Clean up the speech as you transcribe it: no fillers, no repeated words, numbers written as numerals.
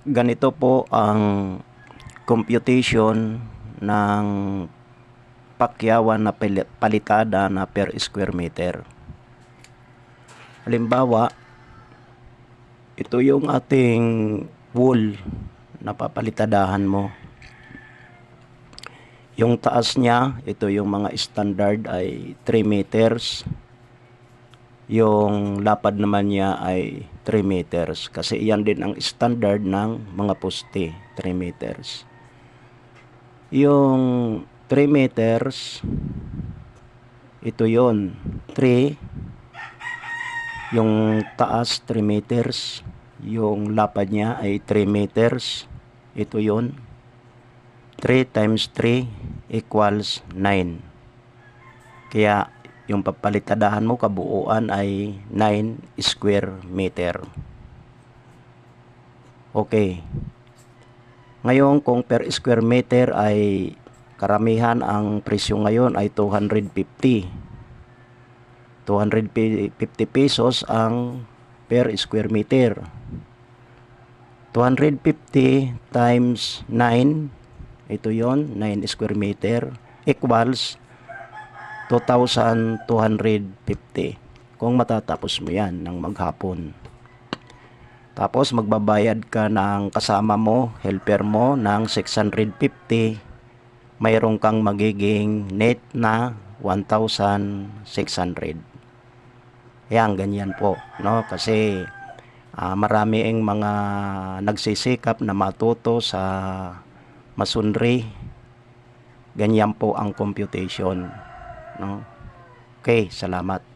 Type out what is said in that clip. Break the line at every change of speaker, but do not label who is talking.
Ganito po ang computation ng pakyawan na palitada na per square meter. Halimbawa, ito yung ating wool na papalitadahan mo. Yung taas niya, ito yung mga standard ay 3 meters. Yung lapad naman niya ay 3 meters. Kasi iyan din ang standard ng mga poste, 3 meters. Yung 3 meters, ito yon 3. Yung taas 3 meters. Yung lapad niya ay 3 meters. Ito yon 3 times 3 equals 9. Kaya yung papalitadahan mo kabuuan ay 9 square meter. Okay. Ngayon kung per square meter ay karamihan ang presyo ngayon ay 250. 250 pesos ang per square meter. 250 times 9, ito yon 9 square meter equals 2,250 kung matatapos mo yan ng maghapon. Tapos magbabayad ka ng kasama mo, helper mo ng 650. Mayroon kang magiging net na 1,600. Yan, ganyan po, no? Kasi marami ang mga nagsisikap na matuto sa masonry. Ganyan po ang computation, no? Okay, salamat.